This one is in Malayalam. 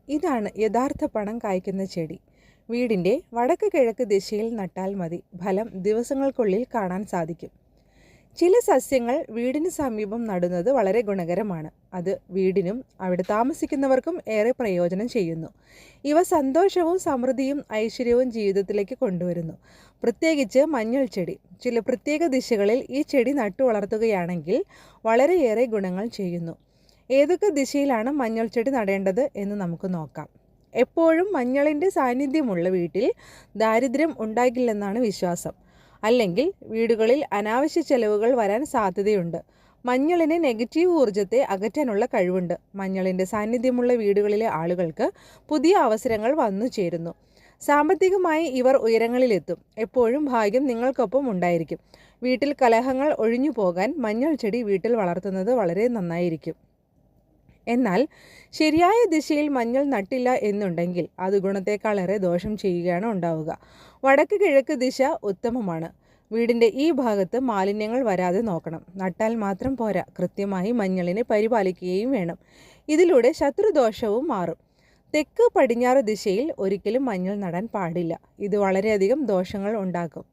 ഇതാണ് യഥാർത്ഥ പണം കായ്ക്കുന്ന ചെടി. വീടിൻ്റെ വടക്ക് കിഴക്ക് ദിശയിൽ നട്ടാൽ മതി, ഫലം ദിവസങ്ങൾക്കുള്ളിൽ കാണാൻ സാധിക്കും. ചില സസ്യങ്ങൾ വീടിന് സമീപം നടുന്നത് വളരെ ഗുണകരമാണ്. അത് വീടിനും അവിടെ താമസിക്കുന്നവർക്കും ഏറെ പ്രയോജനം ചെയ്യുന്നു. ഇവ സന്തോഷവും സമൃദ്ധിയും ഐശ്വര്യവും ജീവിതത്തിലേക്ക് കൊണ്ടുവരുന്നു. പ്രത്യേകിച്ച് മഞ്ഞൾ ചെടി. ചില പ്രത്യേക ദിശകളിൽ ഈ ചെടി നട്ടു വളർത്തുകയാണെങ്കിൽ വളരെയേറെ ഗുണങ്ങൾ ചെയ്യുന്നു. ഏതൊക്കെ ദിശയിലാണ് മഞ്ഞൾ ചെടി നടേണ്ടത് എന്ന് നമുക്ക് നോക്കാം. എപ്പോഴും മഞ്ഞളിൻ്റെ സാന്നിധ്യമുള്ള വീട്ടിൽ ദാരിദ്ര്യം ഉണ്ടാകില്ലെന്നാണ് വിശ്വാസം. അല്ലെങ്കിൽ വീടുകളിൽ അനാവശ്യ ചെലവുകൾ വരാൻ സാധ്യതയുണ്ട്. മഞ്ഞളിന് നെഗറ്റീവ് ഊർജ്ജത്തെ അകറ്റാനുള്ള കഴിവുണ്ട്. മഞ്ഞളിൻ്റെ സാന്നിധ്യമുള്ള വീടുകളിലെ ആളുകൾക്ക് പുതിയ അവസരങ്ങൾ വന്നു ചേരുന്നു. സാമ്പത്തികമായി ഇവർ ഉയരങ്ങളിലെത്തും. എപ്പോഴും ഭാഗ്യം നിങ്ങൾക്കൊപ്പം ഉണ്ടായിരിക്കും. വീട്ടിൽ കലഹങ്ങൾ ഒഴിഞ്ഞു പോകാൻ മഞ്ഞൾ ചെടി വീട്ടിൽ വളർത്തുന്നത് വളരെ നന്നായിരിക്കും. എന്നാൽ ശരിയായ ദിശയിൽ മഞ്ഞൾ നട്ടില്ല എന്നുണ്ടെങ്കിൽ അത് ഗുണത്തേക്കാളേറെ ദോഷം ചെയ്യുകയാണ് ഉണ്ടാവുക. വടക്ക് കിഴക്ക് ദിശ ഉത്തമമാണ്. വീടിൻ്റെ ഈ ഭാഗത്ത് മാലിന്യങ്ങൾ വരാതെ നോക്കണം. നട്ടാൽ മാത്രം പോരാ, കൃത്യമായി മഞ്ഞളിനെ പരിപാലിക്കുകയും വേണം. ഇതിലൂടെ ശത്രുദോഷവും മാറും. തെക്ക് പടിഞ്ഞാറ് ദിശയിൽ ഒരിക്കലും മഞ്ഞൾ നടാൻ പാടില്ല. ഇത് വളരെയധികം ദോഷങ്ങൾ ഉണ്ടാക്കും.